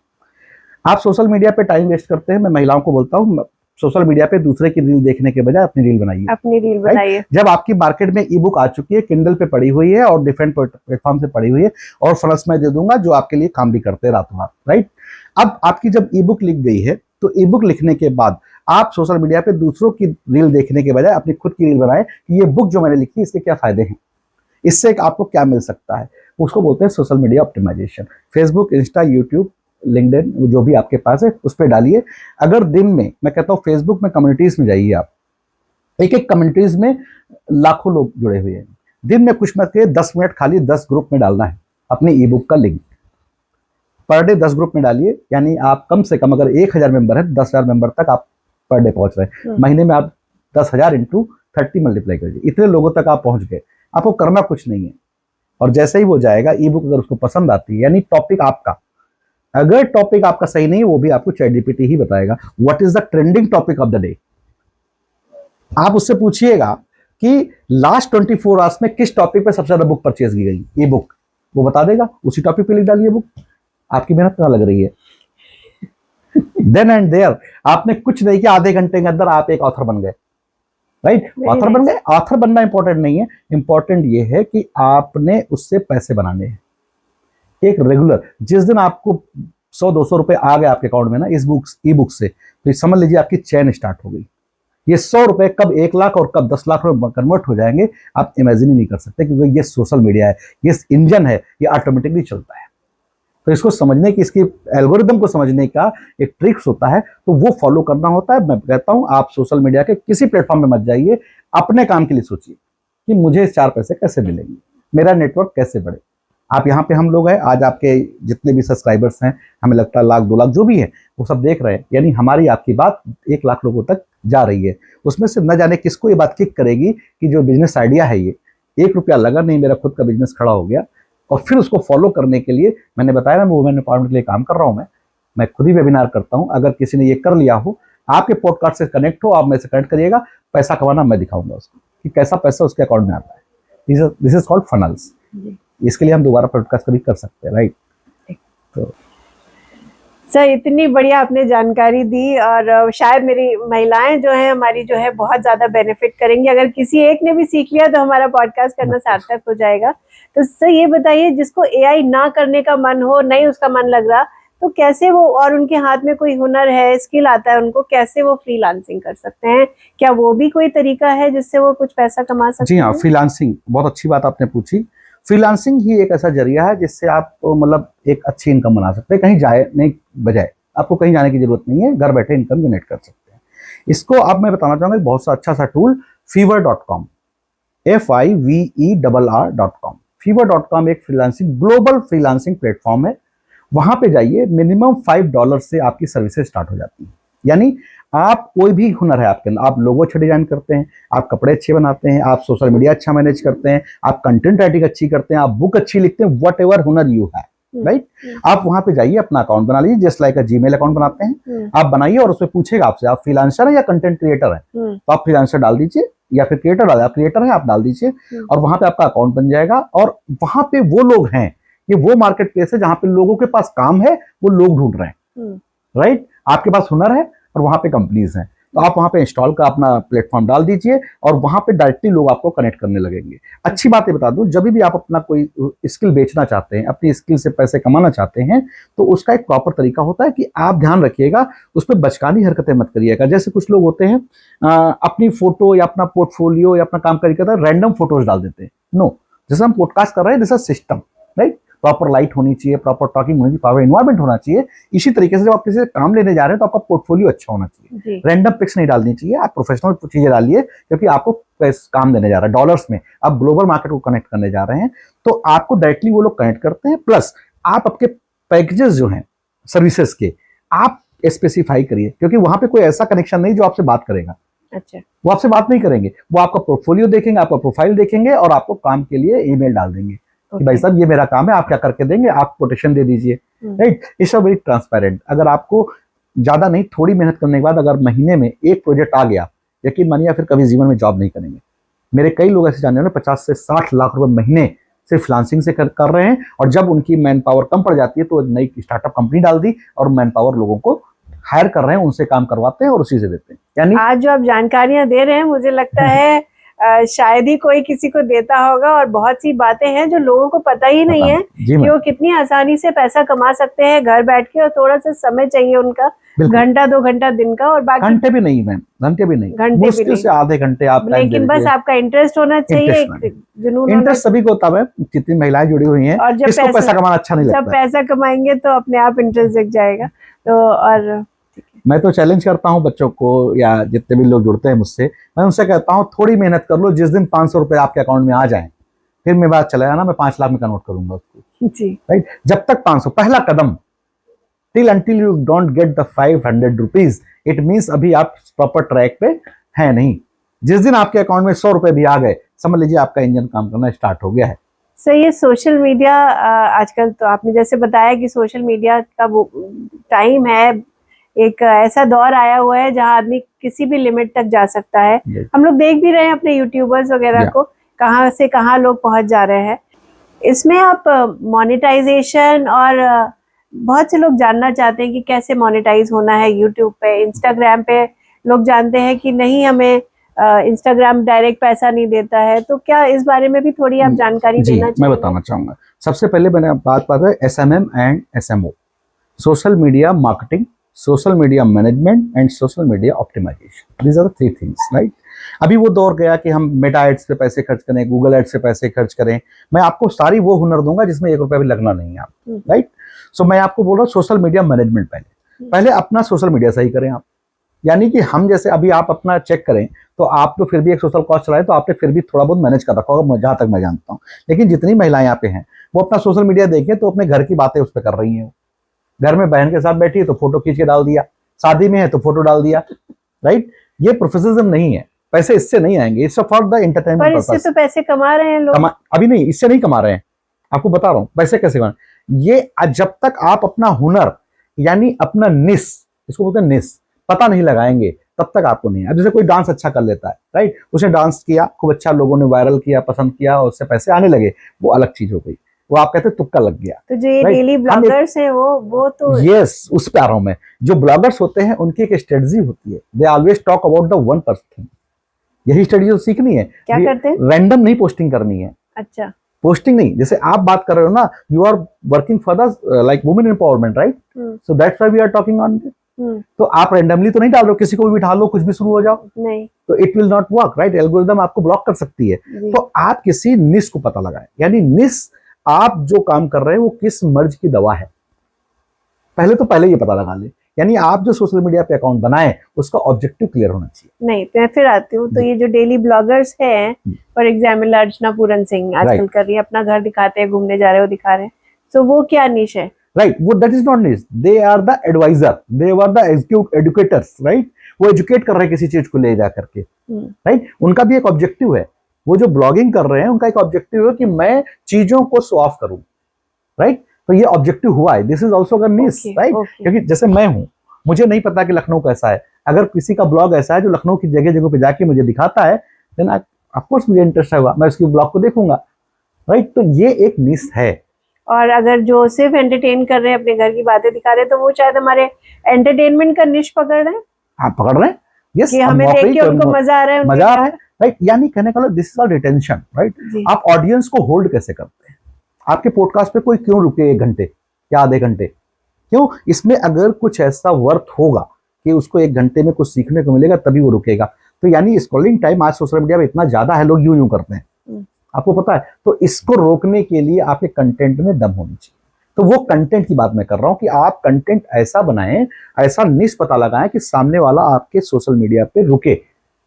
आप सोशल मीडिया पे टाइम वेस्ट करते हैं, मैं महिलाओं को बोलता हूँ, सोशल मीडिया पे दूसरे की रील देखने के बजाय अपनी रील बनाइए, अपनी रील बनाइए। जब आपकी मार्केट में ई बुक आ चुकी है, किंडल पे पड़ी हुई है और डिफरेंट प्लेटफॉर्म से पड़ी हुई है, और फनल्स मैं दे दूंगा जो आपके लिए काम भी करते हैं रातों रात, राइट। अब आपकी जब ई बुक लिख गई है, तो ई बुक लिखने के बाद आप सोशल मीडिया पे दूसरों की रील देखने के बजाय अपनी खुद की रील बनाए कि ये बुक जो मैंने लिखी है इसके क्या फायदे हैं, इससे आपको क्या मिल सकता है। उसको बोलते हैं social media optimisation. Facebook, Insta, YouTube, LinkedIn, जो भी आपके पास है उस पर डालिए। अगर दिन में, मैं कहता हूँ फेसबुक में कम्युनिटीज में जाइए, आप एक कम्युनिटीज में लाखों लोग जुड़े हुए हैं, दिन में कुछ मत के 10 मिनट खाली 10 ग्रुप में डालना है अपनी ई बुक का लिंक। पर डे 10 ग्रुप में डालिए, यानी आप कम से कम, अगर 1000 मेंबर है, 10,000 मेंबर तक आप पर डे पहुंच रहे हैं। महीने में आप 10,000 इंटू 30 मल्टीप्लाई करिए, इतने लोगों तक आप पहुंच गए। आपको करना कुछ नहीं है, और जैसे ही वो जाएगा, ई बुक अगर उसको पसंद आती है, यानी टॉपिक आपका, अगर टॉपिक आपका सही नहीं है, वो भी आपको चैट जीपीटी ही बताएगा what is the trending topic of the day. आप उससे पूछिएगा कि लास्ट 24 आवर्स में किस टॉपिक पे सबसे ज्यादा बुक परचेज की गई, ई बुक, वो बता देगा, उसी टॉपिक पे लिख डालिए बुक, आपकी मेहनत कहाँ लग रही है। देन एंड देयर आपने कुछ नहीं किया, आधे घंटे के अंदर आप एक ऑथर बन गए, राइट। ऑथर बन गए। ऑथर बनना इंपॉर्टेंट नहीं है, इंपॉर्टेंट ये है कि आपने उससे पैसे बनाने हैं एक रेगुलर। जिस दिन आपको 100-200 रुपए आ गए आपके अकाउंट में ना इस बुक ई बुक से, तो समझ लीजिए आपकी चैन स्टार्ट हो गई। ये 100 रुपए कब 1 लाख और कब 10 लाख रुपए कन्वर्ट हो जाएंगे आप इमेजिन ही नहीं कर सकते, क्योंकि ये सोशल मीडिया है, ये इंजन है, ये ऑटोमेटिकली चलता है। तो इसको समझने की, इसकी एल्गोरिदम को समझने का एक ट्रिक्स होता है, तो वो फॉलो करना होता है। मैं कहता हूं आप सोशल मीडिया के किसी प्लेटफॉर्म में मत जाइए, अपने काम के लिए सोचिए कि मुझे 4 पैसे कैसे मिलेंगे, मेरा नेटवर्क कैसे बढ़े। आप यहाँ पे हम लोग हैं, आज आपके जितने भी सब्सक्राइबर्स हैं, हमें लगता है 1 लाख 2 लाख जो भी है वो सब देख रहे हैं, यानी हमारी आपकी बात 1 लाख लोगों तक जा रही है। उसमें से न जाने किसको ये बात किक करेगी कि जो बिजनेस आइडिया है ये 1 रुपया लगा नहीं, मेरा खुद का बिजनेस खड़ा हो गया। और फिर उसको फॉलो करने के लिए मैंने बताया ना, मैं वुमेन एम्पावरमेंट के लिए काम कर रहा हूँ। मैं खुद ही वेबिनार करता हूँ। अगर किसी ने ये कर लिया हो, आपके पॉडकास्ट से कनेक्ट हो, आप मेरे से कनेक्ट करिएगा, पैसा कमाना मैं दिखाऊंगा उसको कि कैसा पैसा उसके अकाउंट में आता है। This is called funnels. इसके लिए हम दोबारा पॉडकास्ट कभी कर सकते हैं, राइट। तो सर इतनी बढ़िया आपने जानकारी दी, और शायद मेरी महिलाएं जो है हमारी जो है बहुत ज़्यादा बेनिफिट करेंगी। अगर किसी एक ने भी सीख लिया तो हमारा पॉडकास्ट करना सार्थक हो जाएगा। तो सर ये बताइए, जिसको एआई ना करने का मन हो, नहीं उसका मन लग रहा, तो कैसे वो, और उनके हाथ में कोई हुनर है, स्किल आता है उनको, कैसे वो फ्रीलांसिंग कर सकते हैं? क्या वो भी कोई तरीका है जिससे वो कुछ पैसा कमा सकते जी हैं? हाँ, फ्रीलांसिंग बहुत अच्छी बात आपने पूछी। फ्रीलांसिंग ही एक ऐसा जरिया है जिससे आप मतलब एक अच्छी इनकम बना सकते हैं, कहीं जाए नहीं बजाय। आपको कहीं जाने की जरूरत नहीं है, घर बैठे इनकम जनरेट कर सकते हैं। इसको अब मैं बताना चाहूंगा, एक बहुत सा अच्छा सा टूल fiverr.com, fiverr.com। fiverr.com एक फ्रीलांसिंग, ग्लोबल फ्रीलांसिंग प्लेटफॉर्म है। वहां पे जाइए, मिनिमम $5 से आपकी सर्विसेज स्टार्ट हो जाती है। यानी आप कोई भी हुनर है आपके अंदर, आप लोगो अच्छे डिजाइन करते हैं, आप कपड़े अच्छे बनाते हैं, आप सोशल मीडिया अच्छा मैनेज करते हैं, आप कंटेंट राइटिंग अच्छी करते हैं, आप बुक अच्छी लिखते हैं, वट एवर हुनर यू है, राइट। आप वहां पे जाइए, अपना अकाउंट बना लीजिए, जस्ट लाइक जीमेल अकाउंट बनाते हैं, आप बनाइए और उसमें पूछेगा आपसे आप फ्रीलांसर है या कंटेंट क्रिएटर है, तो आप फ्रीलांसर डाल दीजिए या फिर क्रिएटर डाल, आप क्रिएटर है आप डाल दीजिए, और वहां पे आपका अकाउंट बन जाएगा। और वहां पे वो लोग हैं, ये वो मार्केट प्लेस है जहां पे लोगों के पास काम है, वो लोग ढूंढ रहे हैं, राइट। आपके पास हुनर है और वहां पे कंपनीज हैं, तो आप वहां पे इंस्टॉल का अपना प्लेटफॉर्म डाल दीजिए और वहां पे डायरेक्टली लोग आपको कनेक्ट करने लगेंगे। अच्छी बात ये बता दूं, जब भी आप अपना कोई स्किल बेचना चाहते हैं, अपनी स्किल से पैसे कमाना चाहते हैं, तो उसका एक प्रॉपर तरीका होता है कि आप ध्यान रखिएगा, उस पर बचकानी हरकतें मत करिएगा। जैसे कुछ लोग होते हैं अपनी फोटो या अपना पोर्टफोलियो या अपना काम करके रैंडम फोटोज डाल देते हैं। नो, जैसे हम पॉडकास्ट कर रहे हैं, this is system, right. Proper light होनी चाहिए, प्रॉपर टॉकिंग होनी चाहिए, प्रॉपर एनवायरमेंट होना चाहिए। इसी तरीके से जब आप किसी से काम लेने जा रहे हैं तो आपका पोर्टफोलियो अच्छा होना चाहिए। रैंडम पिक्स नहीं डालनी चाहिए, आप प्रोफेशनल चीजें डालिए, क्योंकि आपको काम देने जा रहा है डॉलर्स में, आप ग्लोबल मार्केट को कनेक्ट करने जा रहे हैं, तो आपको डायरेक्टली वो लोग कनेक्ट करते हैं। प्लस आप आपके पैकेजेस जो हैं सर्विसेज के, आप स्पेसिफाई करिए, क्योंकि वहां पे कोई ऐसा कनेक्शन नहीं जो आपसे बात करेगा। अच्छा, वो आपसे बात नहीं करेंगे, वो आपका पोर्टफोलियो देखेंगे, आपका प्रोफाइल देखेंगे और आपको काम के लिए ईमेल डाल देंगे कि भाई साहब ये मेरा काम है, आप क्या करके देंगे, आप कोटेशन दे दीजिए, राइट। It's very transparent. अगर आपको ज्यादा नहीं, थोड़ी मेहनत करने के बाद अगर महीने में एक प्रोजेक्ट आ गया, यकीन मानिए फिर कभी जीवन में जॉब नहीं करेंगे। मेरे कई लोग ऐसे जाने वाले 50 से 60 लाख रुपए महीने सिर्फ फ्रीलांसिंग से कर रहे हैं, और जब उनकी मैन पावर कम पड़ जाती है तो एक नई स्टार्टअप कंपनी डाल दी और मैन पावर लोगों को हायर कर रहे हैं, उनसे काम करवाते हैं और उसी से देते हैं। यानी आज जो आप जानकारियां दे रहे हैं, मुझे लगता है शायद ही कोई किसी को देता होगा, और बहुत सी बातें हैं जो लोगों को पता ही नहीं है कि वो कितनी आसानी से पैसा कमा सकते हैं घर बैठ के, और थोड़ा सा समय चाहिए उनका, घंटा 2 घंटा दिन का, और बाकी घंटे भी नहीं मैम, घंटे भी नहीं, मुश्किल से आधे घंटे आप, लेकिन बस आपका इंटरेस्ट होना चाहिए, जुनून। इंटरेस्ट सभी को होता है, जितनी महिलाएं जुड़ी हुई हैं, और जब किसको पैसा कमाना अच्छा नहीं लगता। जब पैसा कमाएंगे तो अपने आप इंटरेस्ट जग जाएगा। तो और मैं तो चैलेंज करता हूं बच्चों को या जितने भी लोग जुड़ते हैं मुझसे, मैं उनसे कहता हूं थोड़ी मेहनत कर लो, जिस दिन 500 रुपए आपके अकाउंट में आ जाए, फिर मेरे बात चला जाना, मैं 5 लाख में कन्वर्ट करूंगा उसको, जी, राइट। जब तक 500 पहला कदम, till until you don't get the 500 rupees, it means अभी आप प्रॉपर ट्रैक पे है नहीं। जिस दिन आपके अकाउंट में 100 रुपए भी आ गए, समझ लीजिए आपका इंजन काम करना स्टार्ट हो गया है। सर ये सोशल मीडिया, आजकल तो आपने जैसे बताया कि सोशल मीडिया का वो टाइम है, एक ऐसा दौर आया हुआ है जहां आदमी किसी भी लिमिट तक जा सकता है। हम लोग देख भी रहे हैं अपने यूट्यूबर्स वगैरह को, कहां से कहां लोग पहुंच जा रहे हैं। इसमें आप मोनेटाइजेशन और बहुत से लोग जानना चाहते हैं कि कैसे मोनेटाइज होना है यूट्यूब पे, इंस्टाग्राम पे लोग जानते हैं कि नहीं, हमें इंस्टाग्राम डायरेक्ट पैसा नहीं देता है, तो क्या इस बारे में भी थोड़ी आप जानकारी जी देना मैं चाहेंगे? बताना चाहूंगा। सबसे पहले मैंने बात है SMM and SMO, social media marketing, social media management and social media optimisation. These are the 3 things, right. अभी वो दौर गया कि हम मेटा एड्स पे पैसे खर्च करें, गूगल एड्स पे पैसे खर्च करें। मैं आपको सारी वो हुनर दूंगा जिसमें 1 रुपया भी लगना नहीं है आपको, राइट। सो मैं आपको बोल रहा हूँ सोशल मीडिया मैनेजमेंट। पहले अपना सोशल मीडिया सही करें आप। यानी कि हम जैसे अभी आप अपना चेक करें तो आप तो फिर भी एक सोशल कॉस्ट चलाए तो आपने फिर भी थोड़ा बहुत मैनेज कर रखा होगा, जहां तक मैं जानता हूँ। लेकिन जितनी महिलाएं यहाँ पे हैं वो अपना सोशल मीडिया देखें तो अपने घर की बातें उस पर कर रही हैं। घर में बहन के साथ बैठी है तो फोटो खींच के डाल दिया, शादी में है तो फोटो डाल दिया, राइट। ये प्रोफेशनलिज्म नहीं है, पैसे इससे नहीं आएंगे, इट्स फॉर द एंटरटेनमेंट पर इससे पर्पस। तो पैसे कमा रहे हैं लोग। अभी नहीं, इससे नहीं कमा रहे हैं, आपको बता रहा हूं पैसे कैसे कमा। ये जब तक आप अपना हुनर यानी अपना निस, इसको बोलते हैं निस, पता नहीं लगाएंगे तब तक आपको नहीं। अब जैसे कोई डांस अच्छा कर लेता है, राइट, उसने डांस किया खूब अच्छा, लोगों ने वायरल किया, पसंद किया और उससे पैसे आने लगे, वो अलग चीज हो गई, वो आप कहते हैं तुक्का लग गया। तो जो ये right? डेली ब्लॉगर्स हैं वो तो यस, उस पे आ रहा हूं मैं। जो ब्लॉगर्स होते हैं उनकी एक स्ट्रेटजी होती है, they always talk about the one person. यही स्ट्रेटजी तो सीखनी है। क्या करते हैं? रैंडम नहीं पोस्टिंग करनी है। अच्छा, पोस्टिंग नहीं, जैसे आप बात कर रहे हो ना, you are working for the like women empowerment, right. So that's why we are talking on it. तो आप रैंडमली तो नहीं डाल रहे हो, किसी को भी बिठा लो, कुछ भी शुरू हो जाओ, नहीं, तो it will not work, right. Algorithm आपको ब्लॉक कर सकती है। तो आप किसी निश को पता लगाएं, यानी निश आप जो काम कर रहे हैं वो किस मर्ज की दवा है, पहले ये पता लगा ले। यानी आप जो सोशल मीडिया पे अकाउंट बनाए उसका ऑब्जेक्टिव क्लियर होना चाहिए। नहीं, तो मैं फिर आती हूँ। तो ये जो डेली ब्लॉगर्स हैं, फॉर एग्जाम्पल अर्चना पूरन सिंह आजकल कर रही है, अपना घर दिखाते हैं, घूमने जा रहे हो, दिखा रहे हैं, तो वो क्या निश है? राइट, वो that is not niche, they are the advisor, they are the educators, right. वो एजुकेट कर रहे हैं किसी चीज को ले जा करके, राइट। उनका भी एक ऑब्जेक्टिव है, वो जो ब्लॉगिंग कर रहे हैं उनका एक ऑब्जेक्टिव है कि मैं चीजों को शो ऑफ करूं, राइट। तो ये ऑब्जेक्टिव हुआ है, दिस इज ऑल्सो अ निश, राइट। क्योंकि जैसे मैं हूं, मुझे नहीं पता कि लखनऊ कैसा है, अगर किसी का ब्लॉग ऐसा है जो लखनऊ की जगह जगह पे जाके मुझे दिखाता है, देन ऑफ कोर्स मुझे इंटरेस्ट होगा, मैं उसकी ब्लॉग को देखूंगा, राइट। तो ये एक निश है। और अगर जो सिर्फ एंटरटेन कर रहे हैं, अपने घर की बातें दिखा रहे हैं, तो वो शायद हमारे एंटरटेनमेंट का निश पकड़ रहे हैं। आप पकड़ रहे हैं, यस, कि हमें देख के उनको मजा आ रहा है, मजा आ रहा है, राइट। यानी कहने का this is all retention, right. आप ऑडियंस को होल्ड कैसे करते हैं? आपके पॉडकास्ट पे कोई क्यों रुके 1 घंटे या आधे घंटे? क्यों? इसमें अगर कुछ ऐसा वर्थ होगा कि उसको 1 घंटे में कुछ सीखने को मिलेगा तभी वो रुकेगा। तो यानी स्क्रॉलिंग टाइम आज सोशल मीडिया पे इतना ज्यादा है, लोग यूं करते हैं, आपको पता है। तो इसको रोकने के लिए आपके कंटेंट में दम होनी चाहिए। तो वो कंटेंट की बात मैं कर रहा हूं कि आप कंटेंट ऐसा बनाएं, ऐसा निश पता लगाएं कि सामने वाला आपके सोशल मीडिया पे रुके,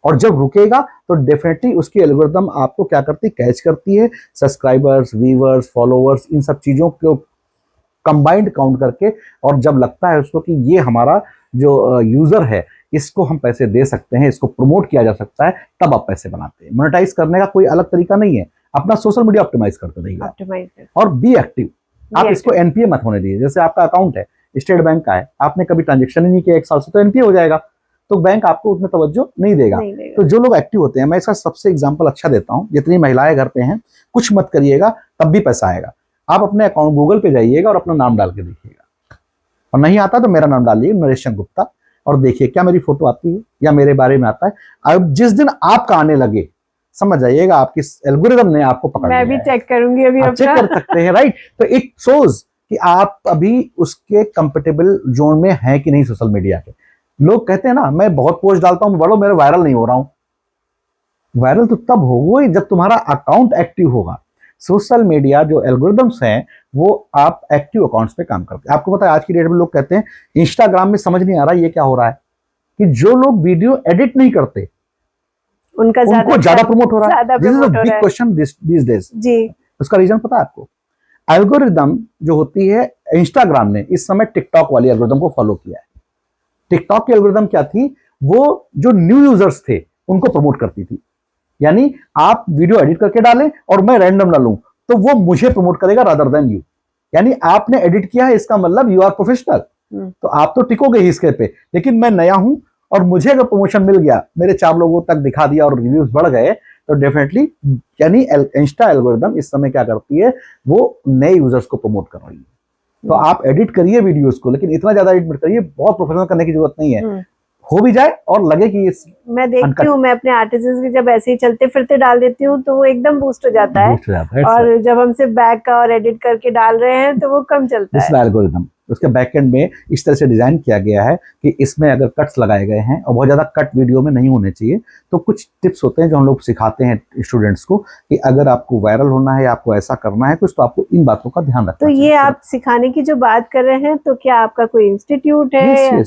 और जब रुकेगा तो डेफिनेटली उसकी एल्गोरिथम आपको क्या करती, कैच करती है, सब्सक्राइबर्स, व्यूअर्स, फॉलोअर्स, इन सब चीजों को कंबाइंड काउंट करके, और जब लगता है उसको कि ये हमारा जो यूजर है इसको हम पैसे दे सकते हैं, इसको प्रमोट किया जा सकता है, तब आप पैसे बनाते हैं। मोनेटाइज करने का कोई अलग तरीका नहीं है, अपना सोशल मीडिया ऑप्टिमाइज करते रहिए और बी एक्टिव। आप इसको एनपीए मत होने दीजिए। जैसे आपका अकाउंट है स्टेट बैंक का है, आपने कभी ट्रांजेक्शन ही नहीं किया 1 साल से, तो एनपीए हो जाएगा, तो बैंक आपको उसमें तवज्जो नहीं देगा। तो जो लोग एक्टिव होते हैं, मैं इसका सबसे एग्जांपल अच्छा देता हूं, जितनी महिलाएं घर पे हैं, कुछ मत करिएगा तब भी पैसा आएगा। आप अपने अकाउंट गूगल पे जाइएगा और अपना नाम डाल के देखिएगा, और नहीं आता तो मेरा नाम डालिए, नरेश गुप्ता, और देखिए क्या मेरी फोटो आती है या मेरे बारे में आता है। अब जिस दिन आपका आने लगे, समझ जाइएगा आपकी एल्गोरिथम ने आपको पकड़ लिया है। मैं भी चेक करूंगी अभी, आप चेक कर सकते हैं, राइट। तो इट शोज कि आप अभी उसके कंफर्टेबल जोन में हैं कि नहीं सोशल मीडिया के। लोग कहते हैं ना, मैं बहुत पोस्ट डालता हूं, बड़ो मेरे वायरल नहीं हो रहा हूं। वायरल तो तब होगा जब तुम्हारा अकाउंट एक्टिव होगा। सोशल मीडिया जो एल्गोरिदम्स हैं वो आप एक्टिव अकाउंट्स पे काम करते हैं। आपको पता है आज की डेट में लोग कहते हैं इंस्टाग्राम में समझ नहीं आ रहा ये क्या हो रहा है, कि जो लोग वीडियो एडिट नहीं करते उनको ज्यादा प्रमोट हो रहा है। This is a big question these days जी। उसका रीजन पता है आपको? एल्गोरिदम जो होती है, इंस्टाग्राम ने इस समय टिकटॉक वाली एल्गोरिदम को फॉलो किया है। टिकटॉक की एल्गोरिदम क्या थी? वो जो न्यू यूजर्स थे उनको प्रमोट करती थी। यानी आप वीडियो एडिट करके डालें और मैं रैंडम डालूं तो वो मुझे प्रमोट करेगा रादर देन यू। यानी आपने एडिट किया है, इसका मतलब यू आर प्रोफेशनल, तो आप तो टिकोगे ही इसके पे। लेकिन मैं नया हूं और मुझे अगर प्रमोशन मिल गया, मेरे 4 लोगों तक दिखा दिया और रिव्यूज बढ़ गए, तो डेफिनेटली यानी इंस्टा एल्गोरिदम इस समय क्या करती है, वो नए यूजर्स को प्रमोट कर रही है। तो आप एडिट करिए वीडियोस को, लेकिन इतना ज्यादा एडिट मत करिए, बहुत प्रोफेशनल करने की जरूरत नहीं है। हो भी जाए और लगे कि मैं देखती हूँ, मैं अपने आर्टिस्ट की जब ऐसे ही चलते फिरते डाल देती हूँ तो वो एकदम बूस्ट हो जाता है, और जब हम सिर्फ बैक का और एडिट करके डाल रहे हैं तो वो कम चलता है। एल्गोरिदम उसके बैकएंड में इस तरह से डिजाइन किया गया है कि इसमें अगर कट्स लगाए गए हैं, और बहुत ज्यादा कट वीडियो में नहीं होने चाहिए, तो कुछ टिप्स होते हैं जो हम लोग सिखाते हैं स्टूडेंट्स को कि अगर आपको वायरल होना है, आपको ऐसा करना है कुछ, तो आपको इन बातों का ध्यान रखना चाहिए। तो ये आप सिखाने की जो बात कर रहे हैं, तो क्या आपका कोई इंस्टीट्यूट है?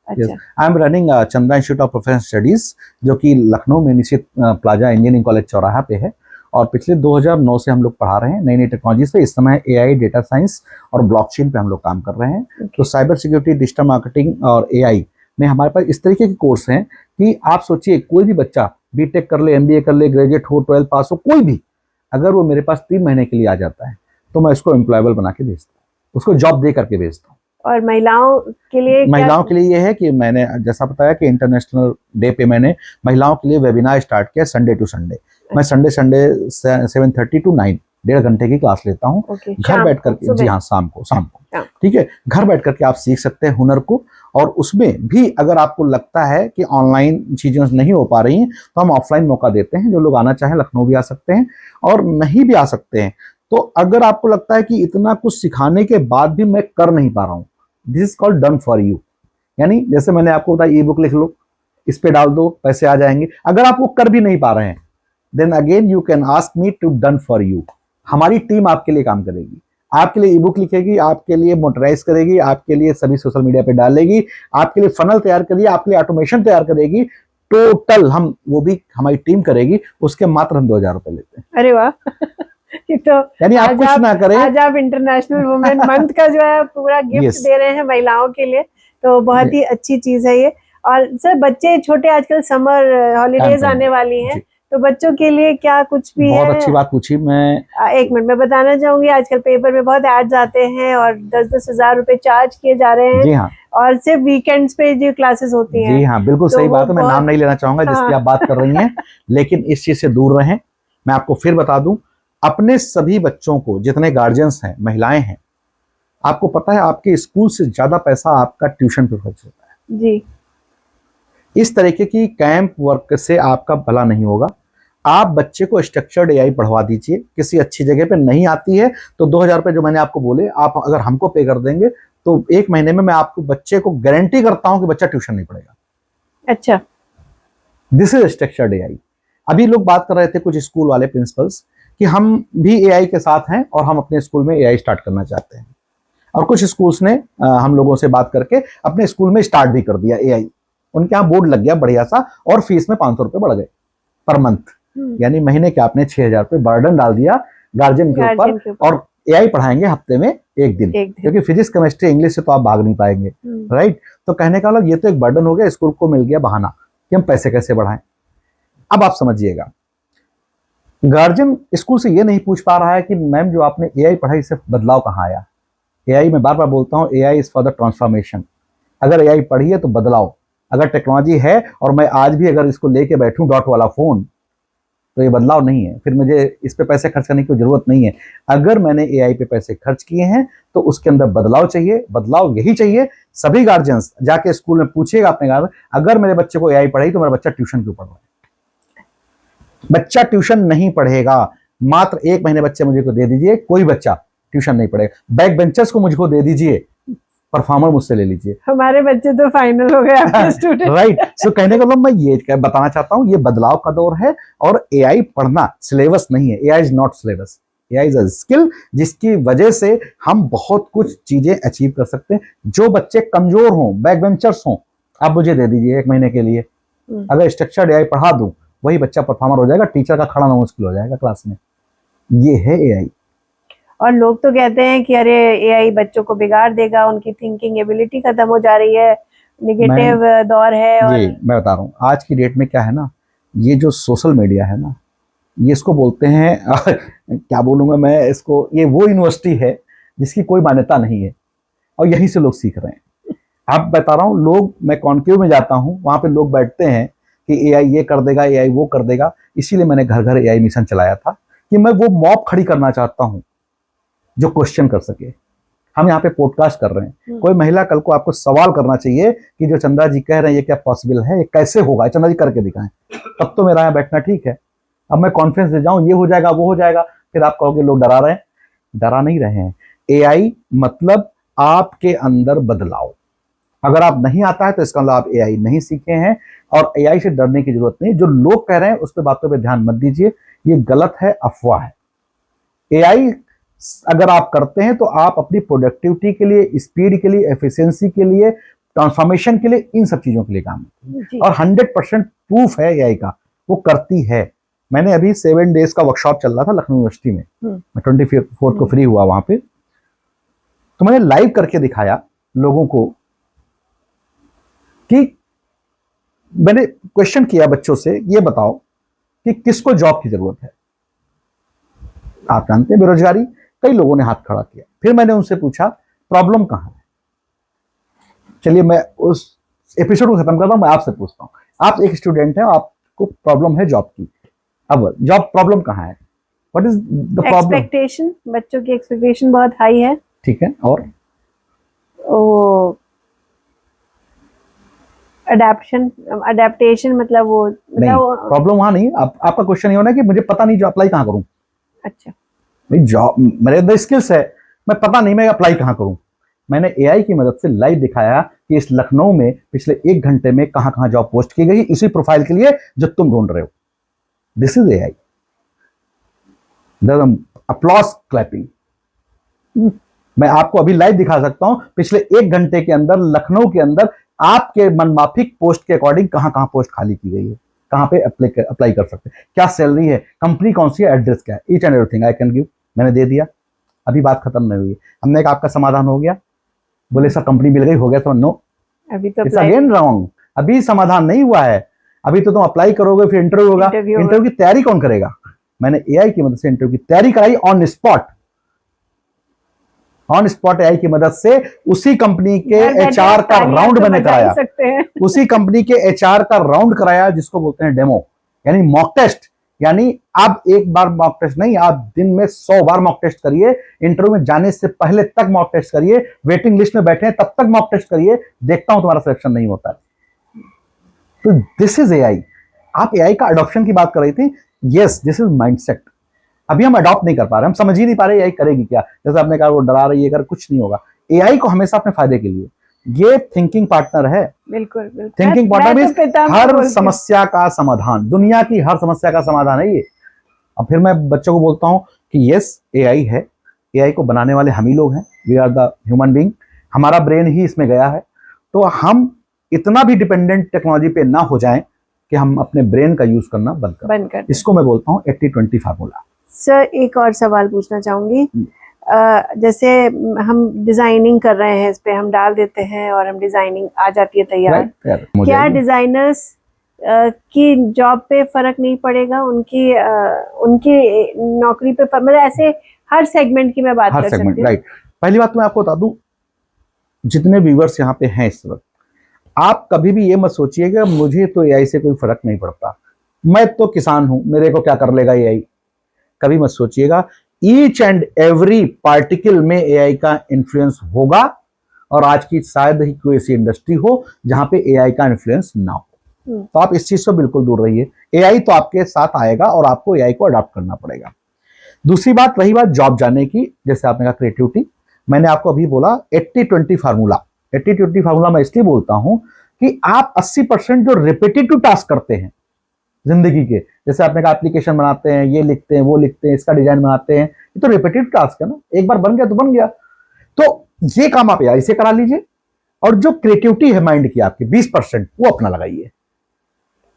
अच्छा, आई एम रनिंग चंदा इंस्टीट्यूट ऑफ प्रोफेशनल स्टडीज, जो कि लखनऊ में निश्चित प्लाजा इंजीनियरिंग कॉलेज चौराहा पे है, और पिछले 2009 से हम लोग पढ़ा रहे हैं नई नई टेक्नोलॉजी पे। इस समय एआई, डेटा साइंस और ब्लॉकचेन पे हम लोग काम कर रहे हैं। तो साइबर सिक्योरिटी, डिजिटल मार्केटिंग और एआई में हमारे पास इस तरीके के कोर्स हैं कि आप सोचिए कोई भी बच्चा बीटेक कर ले, एमबीए कर ले, ग्रेजुएट हो, 12 पास हो, कोई भी, अगर वो मेरे पास 3 महीने के लिए आ जाता है तो मैं उसको एम्प्लॉयबल बना के भेजता हूँ, उसको जॉब दे करके भेजता हूँ। और महिलाओं के लिए ये है कि मैंने जैसा बताया कि इंटरनेशनल डे पे मैंने महिलाओं के लिए वेबिनार स्टार्ट किया, संडे टू संडे। मैं संडे 7:30 to 9 1.5 घंटे की क्लास लेता हूँ, घर बैठ करके। जी हाँ, शाम को ठीक है, घर बैठ करके आप सीख सकते हैं हुनर को। और उसमें भी अगर आपको लगता है कि ऑनलाइन चीजें नहीं हो पा रही हैं, तो हम ऑफलाइन मौका देते हैं। जो लोग आना चाहें लखनऊ भी आ सकते हैं और नहीं भी आ सकते हैं। तो अगर आपको लगता है कि इतना कुछ सिखाने के बाद भी मैं कर नहीं पा रहा हूँ, this is called done for you. यानी जैसे मैंने आपको बताया, ई बुक लिख लो, इस पे डाल दो, पैसे आ जाएंगे। अगर आप वो कर भी नहीं पा रहे हैं, then again you can ask me to done for you. हमारी टीम आपके लिए काम करेगी, आपके लिए ई बुक लिखेगी, आपके लिए मोटराइज करेगी, आपके लिए सभी सोशल मीडिया पे डालेगी, आपके लिए फनल तैयार करेगी, आपके लिए ऑटोमेशन तैयार करेगी। टोटल हम वो भी हमारी टीम करेगी, उसके मात्र हम 2000 रुपए लेते हैं। अरे वाह तो यानी आप कुछ ना करें। आज आप इंटरनेशनल वुमेन मंथ का जो है पूरा गिफ्ट दे रहे हैं महिलाओं के लिए, तो बहुत ही अच्छी चीज है ये। और सर, बच्चे छोटे, आजकल समर हॉलीडेज आने वाली हैं, तो बच्चों के लिए क्या कुछ भी बहुत अच्छी बात पूछी। मैं 1 मिनट में बताना चाहूंगी। आजकल पेपर में बहुत एड्स आते हैं और 10-10 हजार रुपए चार्ज किए जा रहे हैं। जी हाँ, और सिर्फ वीकेंड्स पे जो क्लासेस होती हैं। जी हाँ, बिल्कुल सही बात है। मैं नाम नहीं लेना चाहूंगा जिसकी आप बात कर रही हैं, लेकिन इस चीज से दूर रहें। मैं आपको फिर बता दूं, अपने सभी बच्चों को, जितने गार्जियंस हैं, महिलाएं हैं, आपको पता है आपके स्कूल से ज्यादा पैसा आपका ट्यूशन पे खर्च होता है। जी, इस तरीके की कैंप वर्क से आपका भला नहीं होगा। आप बच्चे को स्ट्रक्चर्ड एआई पढ़वा दीजिए, किसी अच्छी जगह पे नहीं आती है तो 2000 रुपए जो मैंने आपको बोले, आप अगर हमको पे कर देंगे तो 1 महीने में मैं आपको बच्चे को गारंटी करता हूं कि बच्चा ट्यूशन नहीं पढ़ेगा। अच्छा, दिस इज स्ट्रक्चर्ड एआई। अभी लोग बात कर रहे थे कुछ स्कूल वाले प्रिंसिपल्स कि हम भी एआई के साथ हैं और हम अपने स्कूल में एआई स्टार्ट करना चाहते हैं। और कुछ स्कूल्स ने हम लोगों से बात करके अपने स्कूल में स्टार्ट भी कर दिया एआई। उनके यहाँ बोर्ड लग गया बढ़िया सा, और फीस में 500 रुपए बढ़ गए पर मंथ। यानी महीने के आपने 6000 रुपए बर्डन डाल दिया गार्जियन के ऊपर, और एआई पढ़ाएंगे हफ्ते में 1 दिन, क्योंकि फिजिक्स, केमिस्ट्री, इंग्लिश से तो आप भाग नहीं पाएंगे, राइट। तो कहने का मतलब ये तो एक बर्डन हो गया, स्कूल को मिल गया बहाना कि हम पैसे कैसे बढ़ाएं। अब आप समझिएगा, गार्जियन स्कूल से ये नहीं पूछ पा रहा है कि मैम जो आपने एआई पढ़ाई से बदलाव कहाँ आया। एआई, मैं बार बार बोलता हूँ, AI is for the transformation. अगर एआई पढ़ी है तो बदलाव। अगर टेक्नोलॉजी है और मैं आज भी अगर इसको लेके बैठूं डॉट वाला फोन, तो ये बदलाव नहीं है, फिर मुझे इस पे पैसे खर्च करने की जरूरत नहीं है। अगर मैंने एआई पे पैसे खर्च किए हैं तो उसके अंदर बदलाव चाहिए। बदलाव यही चाहिए। सभी गार्जियंस जाके स्कूल में पूछिएगा अपने घर, अगर मेरे बच्चे को एआई पढ़ाई तो मेरा बच्चा ट्यूशन क्यों पढ़ रहा है। बच्चा ट्यूशन नहीं पढ़ेगा। मात्र 1 महीने बच्चे मुझे को दे दीजिए, कोई बच्चा ट्यूशन नहीं पढ़ेगा। बैक बेंचर्स को मुझको दे दीजिए, परफॉर्मर मुझसे ले लीजिए। हमारे बच्चे तो फाइनल हो गए आपके स्टूडेंट। राइट। सो कहने का मतलब मैं ये बताना चाहता हूँ, ये बदलाव का दौर है और एआई पढ़ना सिलेबस नहीं है। AI is not syllabus, AI is a skill, जिसकी वजह से हम बहुत कुछ चीजें अचीव कर सकते हैं। जो बच्चे कमजोर हों, बैक बेंचर्स हों, आप मुझे दे दीजिए 1 महीने के लिए। अगर स्ट्रक्चर्ड एआई पढ़ा दूं, वही बच्चा परफॉर्मर हो जाएगा, टीचर का खड़ा होना मुश्किल हो जाएगा क्लास में। ये है एआई। और लोग तो कहते हैं कि अरे एआई बच्चों को बिगाड़ देगा, उनकी थिंकिंग एबिलिटी खत्म हो जा रही है, नेगेटिव दौर है। और जी, मैं बता रहा हूँ आज की डेट में क्या है ना, ये जो सोशल मीडिया है ना, ये इसको बोलते हैं क्या बोलूंगा मैं इसको, ये वो यूनिवर्सिटी है जिसकी कोई मान्यता नहीं है और यहीं से लोग सीख रहे हैं। आप बता रहा हूँ, लोग, मैं कॉन्क्लेव में जाता हूँ, वहां पे लोग बैठते हैं कि एआई ये कर देगा, एआई वो कर देगा। इसीलिए मैंने घर घर एआई मिशन चलाया था कि मैं वो मॉब खड़ी करना चाहता हूं जो क्वेश्चन कर सके। हम यहाँ पे पॉडकास्ट कर रहे हैं, कोई महिला कल को आपको सवाल करना चाहिए कि जो चंद्रा जी कह रहे हैं ये क्या पॉसिबल है, ये कैसे होगा, चंद्रा जी करके दिखाएं, तब तो मेरा यहाँ बैठना ठीक है। अब मैं कॉन्फ्रेंस दे जाऊं, ये हो जाएगा वो हो जाएगा, फिर आप कहोगे लोग डरा रहे हैं। डरा नहीं रहे हैं। एआई मतलब आपके अंदर बदलाव। अगर आप नहीं आता है तो इसका मतलब आप एआई नहीं सीखे हैं, और एआई से डरने की जरूरत नहीं। जो लोग कह रहे हैं उस पर बातों पे ध्यान मत दीजिए, ये गलत है, अफवाह है। एआई अगर आप करते हैं तो आप अपनी प्रोडक्टिविटी के लिए, स्पीड के लिए, एफिशिएंसी के लिए, ट्रांसफॉर्मेशन के लिए, इन सब चीजों के लिए काम करते हैं। और 100% प्रूफ है एआई का, वो करती है। मैंने अभी 7 डेज का वर्कशॉप चल रहा था लखनऊ यूनिवर्सिटी में, मैं 24 को फ्री हुआ वहां पे, तो मैंने लाइव करके दिखाया लोगों को कि मैंने क्वेश्चन किया बच्चों से, ये बताओ कि किसको जॉब की जरूरत है। आप जानते हैं बेरोजगारी, कई लोगों ने हाथ खड़ा किया। फिर मैंने उनसे पूछा प्रॉब्लम कहां है। चलिए मैं उस एपिसोड को खत्म करता हूं, मैं आपसे पूछता हूं, आप एक स्टूडेंट हैं, आपको प्रॉब्लम है जॉब की। अब जॉब प्रॉब्लम कहां है, what is the problem? Expectation, बच्चों की एक्सपेक्टेशन बहुत हाई है। ठीक है, और वो अडेप्टेशन मतलब वो नहीं, प्रॉब्लम वहां नहीं। आपका क्वेश्चन ये होना है कि मुझे पता नहीं, जो अप्लाई कहां करूं। अच्छा, भाई जॉब मेरे अंदर स्किल्स है, मैं पता नहीं मैं अप्लाई कहां करूं। मैंने एआई की मदद से लाइव दिखाया कि इस लखनऊ में पिछले 1 घंटे में कहां कहां जॉब पोस्ट की गई, इसी प्रोफाइल के लिए जो तुम ढूंढ रहे हो। This is AI. Applause clapping. मैं आपको अभी लाइव दिखा सकता हूं, पिछले 1 घंटे के अंदर लखनऊ के अंदर आपके मनमाफिक पोस्ट के अकॉर्डिंग कहां कहां पोस्ट खाली की गई है, कहां पे अप्लाई कर सकते हैं, क्या सैलरी है, कंपनी कौन सी है, एड्रेस क्या है, each and everything I can give. मैंने दे दिया, अभी बात खत्म नहीं हुई। हमने कहा आपका समाधान हो गया, बोले सर कंपनी मिल गई, हो गया। तो नो, अभी तो इट्स अगेन रॉन्ग। अभी समाधान नहीं हुआ है, अभी तो तुम अप्लाई करोगे, फिर इंटरव्यू होगा। इंटरव्यू की तैयारी कौन करेगा? मैंने एआई की मदद से इंटरव्यू की तैयारी कराई on spot. On spot AI की मदद से उसी कंपनी के एचआर का राउंड मैंने कराया, उसी कंपनी के एचआर का राउंड कराया, जिसको बोलते हैं डेमो, यानी मॉक टेस्ट। यानी आप एक बार मॉक टेस्ट नहीं, आप दिन में 100 बार मॉक टेस्ट करिए। इंटरव्यू में जाने से पहले तक मॉक टेस्ट करिए, वेटिंग लिस्ट में बैठे हैं तब तक मॉक टेस्ट करिए, देखता हूं तुम्हारा सिलेक्शन नहीं होता है। तो दिस इज एआई। आप एआई का अडॉप्शन की बात कर रही थी, यस दिस इज माइंडसेट। अभी हम अडॉप्ट नहीं कर पा रहे, हम समझ ही नहीं पा रहे एआई करेगी क्या। जैसे आपने कहा वो डरा रही है, अगर कुछ नहीं होगा। एआई को हमेशा अपने फायदे के लिए, ये थिंकिंग पार्टनर है। बिल्कुल, थिंकिंग पार्टनर मींस हर समस्या का समाधान, दुनिया की हर समस्या का समाधान है ये। अब फिर मैं बच्चों को बोलता हूं कि यस एआई है, एआई को बनाने वाले हम ही लोग हैं, we are the human being, हमारा ब्रेन ही इसमें गया है। तो हम इतना भी डिपेंडेंट टेक्नोलॉजी पे ना हो जाएं कि हम अपने ब्रेन का यूज करना बंद कर। इसको मैं बोलता हूं 80-20 फार्मूला। सर एक और सवाल पूछना चाहूंगी, जैसे हम डिजाइनिंग कर रहे हैं, इस पे हम डाल देते हैं और हम डिजाइनिंग आ जाती है तैयार। क्या डिजाइनर्स की जॉब पे फर्क नहीं पड़ेगा, उनकी नौकरी पे मतलब ऐसे हर सेगमेंट की मैं बात कर सकती हूँ। राइट। पहली बात मैं आपको बता दूं, जितने व्यूअर्स यहाँ पे हैं इस वक्त, आप कभी भी ये मत सोचिएगा मुझे तो एआई से कोई फर्क नहीं पड़ता, मैं तो किसान हूं, मेरे को क्या कर लेगा एआई। कभी मत सोचिएगा। ईच एंड एवरी पार्टिकल में एआई का इन्फ्लुएंस होगा, और आज की शायद ही कोई ऐसी इंडस्ट्री हो जहां पे एआई का इन्फ्लुएंस ना हो। तो आप इस चीज से बिल्कुल दूर रहिए। एआई तो आपके साथ आएगा और आपको एआई को अडॉप्ट करना पड़ेगा। दूसरी बात, रही बात जॉब जाने की, जैसे आपने कहा क्रिएटिविटी, मैंने आपको अभी बोला 80-20 फार्मूला। 80-20 फार्मूला मैं इसलिए बोलता हूं कि आप 80% जो रिपीटेटिव टास्क करते हैं जिंदगी के, जैसे आपने कहा एप्लीकेशन बनाते हैं, ये लिखते हैं, वो लिखते हैं, इसका डिजाइन बनाते हैं, ये तो रिपीटेटिव टास्क है ना, एक बार बन गया तो बन गया। तो ये काम आप एआई से करा लीजिए, और जो क्रिएटिविटी है माइंड की आपकी 20% वो अपना लगाइए।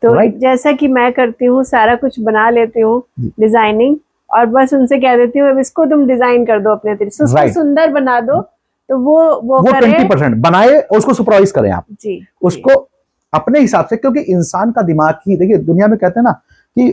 तो जैसा कि मैं करती हूँ, सारा कुछ बना लेती हूँ डिजाइनिंग, और बस उनसे कह देती हूँ अब इसको तुम डिजाइन कर दो अपने तरीके से, उसको सुंदर बना दो, तो वो 20% बनाए और उसको सुपरवाइज करें आप जी, उसको अपने हिसाब से। क्योंकि इंसान का दिमाग ही, देखिए दुनिया में कहते हैं ना कि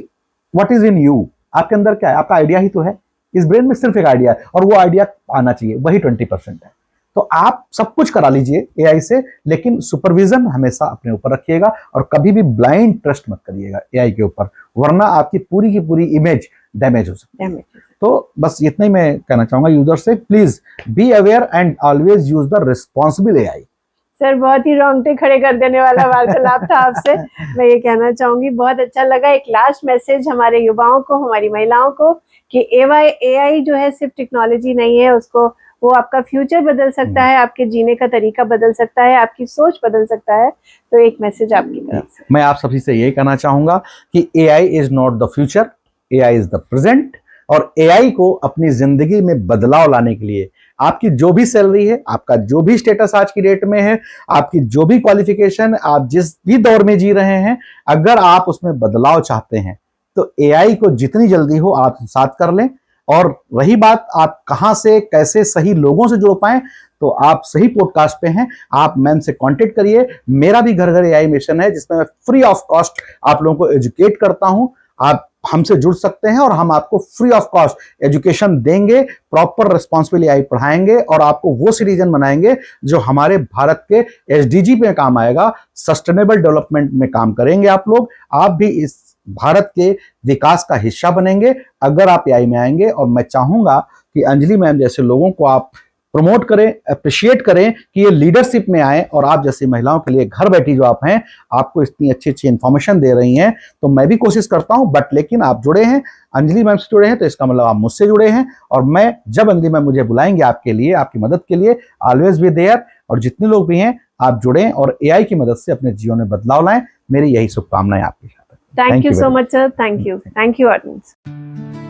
व्हाट इज इन यू, आपके अंदर क्या है, आपका आइडिया ही तो है। इस ब्रेन में सिर्फ एक आइडिया है, और वो आइडिया आना चाहिए, वही 20% है। तो आप सब कुछ करा लीजिए एआई से, लेकिन सुपरविजन हमेशा अपने ऊपर रखिएगा और कभी भी ब्लाइंड ट्रस्ट मत करिएगा एआई के ऊपर, वरना आपकी पूरी की पूरी इमेज डैमेज हो सकती है। तो बस इतना ही मैं कहना चाहूंगा यूजर से, please be aware and always use the responsible AI. Sir बहुत ही रोंगटे खड़े कर देने वाला वार्तालाप था आपसे। मैं ये कहना चाहूंगी बहुत अच्छा लगा। एक लास्ट मैसेज हमारे युवाओं को, हमारी महिलाओं को, कि एआई जो है सिर्फ टेक्नोलॉजी नहीं है, उसको वो आपका फ्यूचर बदल सकता है, आपके जीने का तरीका बदल सकता है, आपकी सोच बदल सकता है। तो एक मैसेज आपकी तरफ से। मैं आप सभी से यही कहना चाहूंगा कि AI is not the future, AI is the present. और एआई को अपनी जिंदगी में बदलाव लाने के लिए आपकी जो भी सैलरी है, आपका जो भी स्टेटस आज की डेट में है, आपकी जो भी क्वालिफिकेशन, आप जिस भी दौर में जी रहे हैं, अगर आप उसमें बदलाव चाहते हैं तो एआई को जितनी जल्दी हो आप साथ कर लें। और रही बात आप कहां से कैसे सही लोगों से जुड़ पाएं, तो आप सही पॉडकास्ट पे हैं, आप मैम से कांटेक्ट करिए। मेरा भी घर घर एआई मिशन है जिसमें मैं फ्री ऑफ कॉस्ट आप लोगों को एजुकेट करता हूं। आप हमसे जुड़ सकते हैं और हम आपको फ्री ऑफ कॉस्ट एजुकेशन देंगे, प्रॉपर रिस्पॉन्सिबल एआई पढ़ाएंगे और आपको वो सिटीजन बनाएंगे जो हमारे भारत के एसडीजी पे काम आएगा, सस्टेनेबल डेवलपमेंट में काम करेंगे। आप लोग, आप भी इस भारत के विकास का हिस्सा बनेंगे अगर आप एआई में आएंगे। और मैं चाहूंगा कि अंजलि मैम जैसे लोगों को आप प्रमोट करें, अप्रिशिएट करें कि ये लीडरशिप में आए, और आप जैसी महिलाओं के लिए घर बैठी जो आप हैं, आपको इतनी अच्छी अच्छी इंफॉर्मेशन दे रही हैं। तो मैं भी कोशिश करता हूं, बट लेकिन आप जुड़े हैं, अंजलि मैम से जुड़े हैं, तो इसका मतलब आप मुझसे जुड़े हैं। और मैं जब अंजलि मैम मुझे बुलाएंगे आपके लिए, आपकी मदद के लिए, ऑलवेज बी देयर। और जितने लोग भी हैं आप जुड़ें और एआई की मदद से अपने जीवन में बदलाव लाएं। मेरी यही शुभकामनाएं आपके साथ। Thank you so much sir. Thank you audience.